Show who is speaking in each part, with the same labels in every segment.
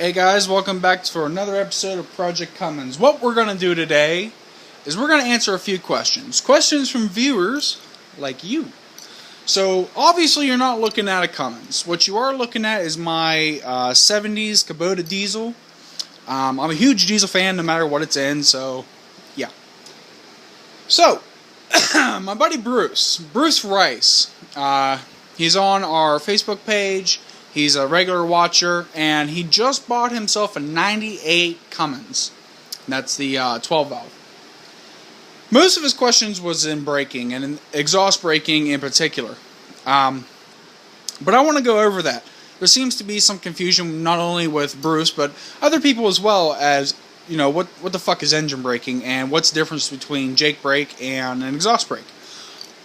Speaker 1: Hey guys, welcome back for another episode of Project Cummins. What we're going to do today is we're going to answer a few questions. Questions from viewers like you. So obviously you're not looking at a Cummins. What you are looking at is my 70s Kubota diesel. I'm a huge diesel fan no matter what it's in, so yeah. So, my buddy Bruce Rice, he's on our Facebook page. He's a regular watcher, and he just bought himself a 98 Cummins. That's the 12 valve. Most of his questions was in braking, and in exhaust braking in particular. But I want to go over that. There seems to be some confusion not only with Bruce, but other people as well as, you know, what the fuck is engine braking, and what's the difference between Jake brake and an exhaust brake.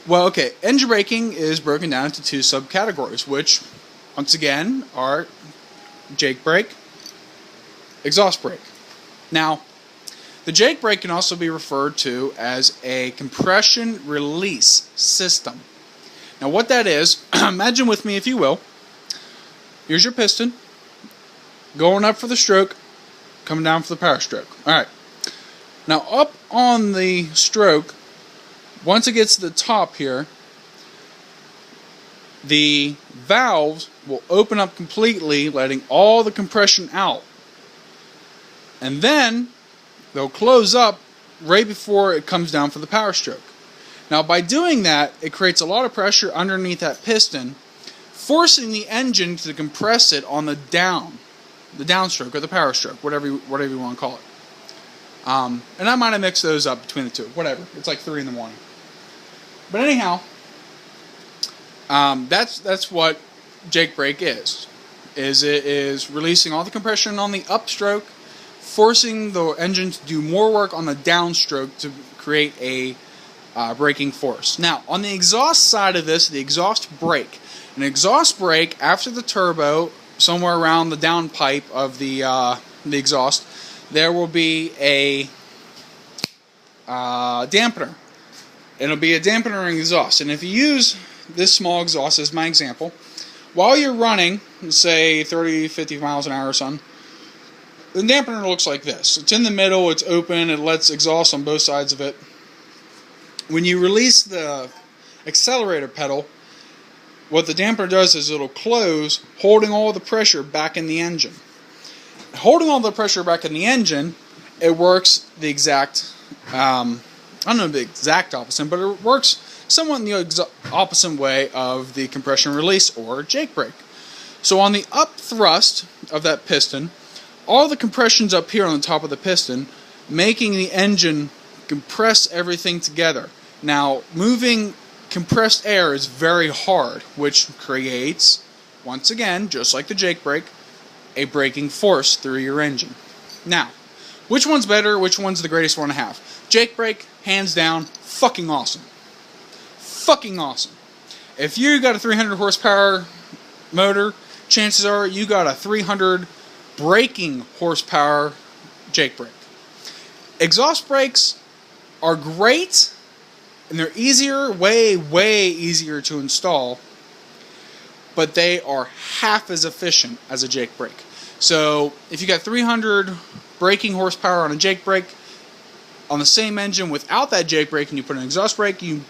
Speaker 1: Well, okay, engine braking is broken down into two subcategories, which once again are Jake brake, exhaust brake. Now, the Jake brake can also be referred to as a compression release system. Now what that is, imagine with me if you will, here's your piston, going up for the stroke, coming down for the power stroke. Alright, now up on the stroke, once it gets to the top here, the valves will open up completely, letting all the compression out. And then they'll close up right before it comes down for the power stroke. Now by doing that, it creates a lot of pressure underneath that piston, forcing the engine to compress it on the downstroke or the power stroke, whatever you want to call it. And I might have mixed those up between the two, whatever. It's like 3 in the morning. But anyhow, that's what Jake brake is. It is releasing all the compression on the upstroke, forcing the engine to do more work on the downstroke to create a braking force. Now, on the exhaust side of this, the exhaust brake. An exhaust brake, after the turbo, somewhere around the downpipe of the exhaust, there will be a dampener. It'll be a dampener in exhaust. And if you use this small exhaust as my example, while you're running, say 30, 50 miles an hour or something, the dampener looks like this. It's in the middle, it's open, it lets exhaust on both sides of it. When you release the accelerator pedal, what the dampener does is it'll close, holding all the pressure back in the engine. Holding all the pressure back in the engine, it works the exact, I don't know the exact opposite, but it works somewhat in the opposite way of the compression release or Jake brake. So on the up thrust of that piston, all the compression's up here on the top of the piston, making the engine compress everything together. Now, moving compressed air is very hard, which creates, once again, just like the Jake brake, a braking force through your engine. Now, which one's better? Which one's the greatest one to have? Jake brake, hands down, fucking awesome. Fucking awesome. If you got a 300 horsepower motor, chances are you got a 300 braking horsepower Jake brake. Exhaust brakes are great, and they're easier, way easier to install, but they are half as efficient as a Jake brake. So if you got 300 braking horsepower on a Jake brake, on the same engine without that Jake brake, and you put an exhaust brake, you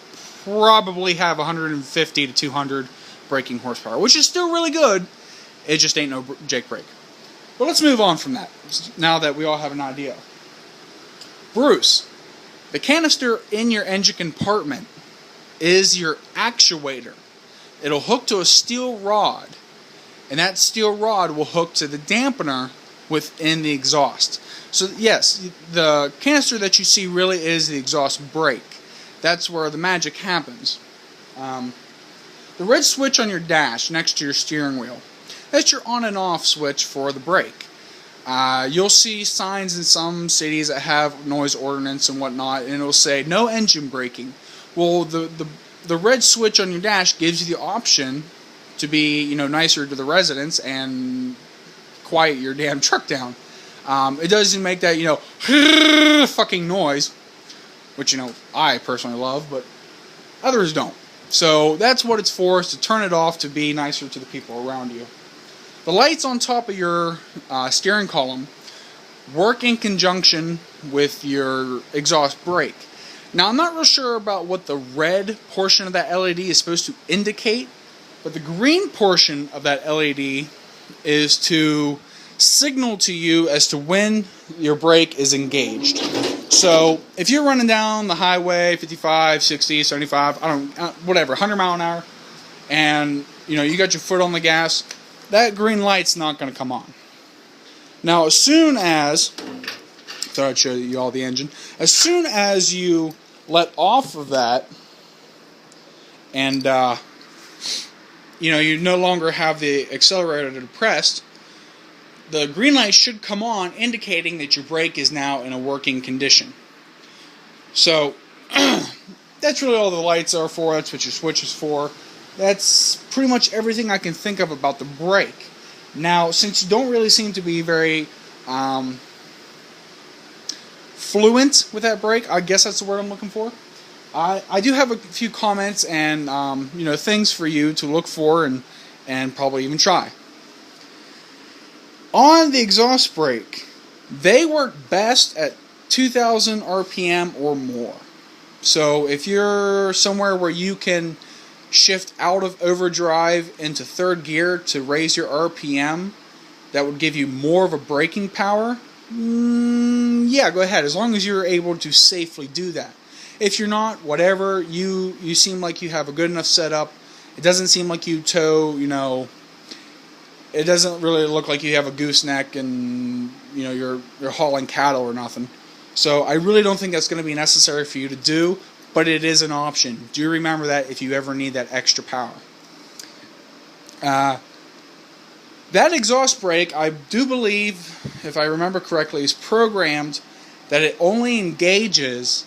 Speaker 1: probably have 150 to 200 braking horsepower, which is still really good. It just ain't no Jake brake. But let's move on from that, now that we all have an idea. Bruce, the canister in your engine compartment is your actuator. It'll hook to a steel rod, and that steel rod will hook to the dampener within the exhaust. So yes, the canister that you see really is the exhaust brake. That's where the magic happens. The red switch on your dash next to your steering wheel, that's your on and off switch for the brake. You'll see signs in some cities that have noise ordinance and whatnot, and it'll say no engine braking. Well, the red switch on your dash gives you the option to be, you know, nicer to the residents and quiet your damn truck down. It doesn't make that, you know, fucking noise, which, you know, I personally love, but others don't. So that's what it's for, is to turn it off to be nicer to the people around you. The lights on top of your steering column work in conjunction with your exhaust brake. Now, I'm not real sure about what the red portion of that LED is supposed to indicate, but the green portion of that LED is to signal to you as to when your brake is engaged. So if you're running down the highway, 55, 60, 75, whatever, 100 mile an hour, and you got your foot on the gas, that green light's not going to come on. Now, as soon as, thought I'd show you all the engine, as soon as you let off of that, and you no longer have the accelerator depressed, the green light should come on, indicating that your brake is now in a working condition. So, that's really all the lights are for. That's what your switch is for. That's pretty much everything I can think of about the brake. Now, since you don't really seem to be very fluent with that brake, I guess that's the word I'm looking for, I do have a few comments and things for you to look for and probably even try. On the exhaust brake, they work best at 2,000 RPM or more. So if you're somewhere where you can shift out of overdrive into third gear to raise your RPM, that would give you more of a braking power, yeah, go ahead, as long as you're able to safely do that. If you're not, whatever, you seem like you have a good enough setup. It doesn't seem like you tow, it doesn't really look like you have a gooseneck and you're hauling cattle or nothing. So I really don't think that's going to be necessary for you to do, but it is an option. Do remember that if you ever need that extra power. That exhaust brake, I do believe, if I remember correctly, is programmed that it only engages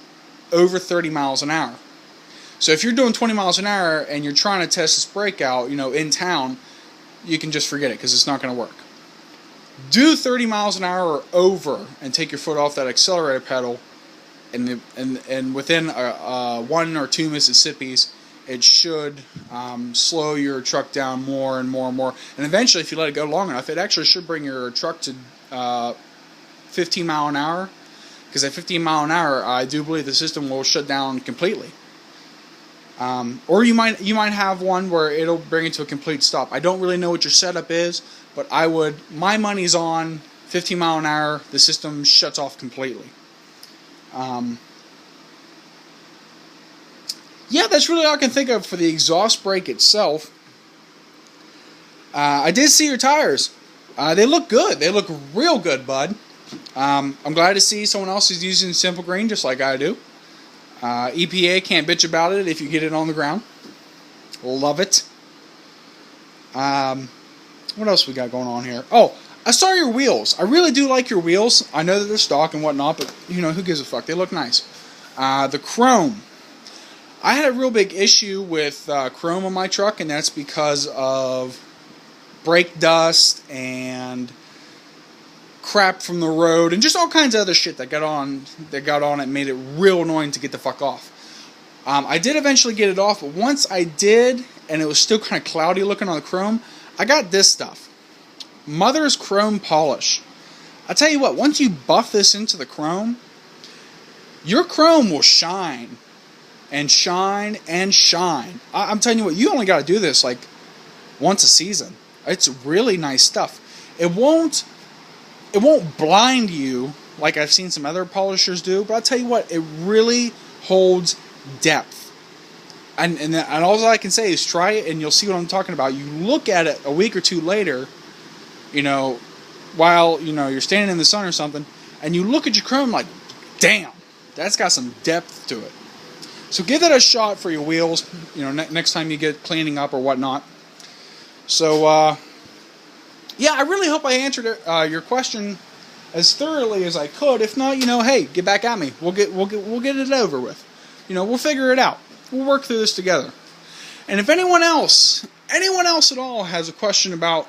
Speaker 1: over 30 miles an hour. So if you're doing 20 miles an hour and you're trying to test this brake out, in town, you can just forget it because it's not going to work. Do 30 miles an hour or over and take your foot off that accelerator pedal, and within 1 or 2 Mississippis, it should slow your truck down more and more and more. And eventually, if you let it go long enough, it actually should bring your truck to 15 mile an hour. Because at 15 mile an hour, I do believe the system will shut down completely. Or you might have one where it'll bring it to a complete stop. I don't really know what your setup is, but my money's on 15 mile an hour, the system shuts off completely. Yeah, that's really all I can think of for the exhaust brake itself. I did see your tires. They look good. They look real good, bud. I'm glad to see someone else is using Simple Green just like I do. EPA can't bitch about it if you get it on the ground. Love it. What else we got going on here? Oh, I saw your wheels. I really do like your wheels. I know that they're stock and whatnot, but who gives a fuck? They look nice. The chrome. I had a real big issue with chrome on my truck, and that's because of brake dust and crap from the road and just all kinds of other shit that got on it and made it real annoying to get the fuck off. I did eventually get it off, but once I did, and it was still kind of cloudy looking on the chrome, I got this stuff. Mother's Chrome Polish. I tell you what, once you buff this into the chrome, your chrome will shine and shine and shine. I'm telling you what, you only got to do this like once a season. It's really nice stuff. It won't blind you like I've seen some other polishers do, but I'll tell you what, it really holds depth. And all I can say is try it and you'll see what I'm talking about. You look at it a week or two later, while you're standing in the sun or something, and you look at your chrome like, damn, that's got some depth to it. So give that a shot for your wheels, next time you get cleaning up or whatnot. So, yeah, I really hope I answered your question as thoroughly as I could. If not, hey, get back at me. We'll get it over with. We'll figure it out. We'll work through this together. And if anyone else at all has a question about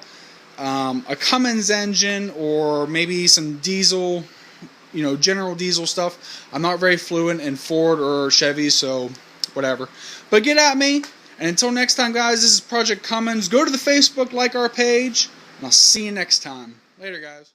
Speaker 1: a Cummins engine or maybe some diesel, general diesel stuff, I'm not very fluent in Ford or Chevy, so whatever. But get at me. And until next time, guys, this is Project Cummins. Go to the Facebook, like our page. And I'll see you next time. Later, guys.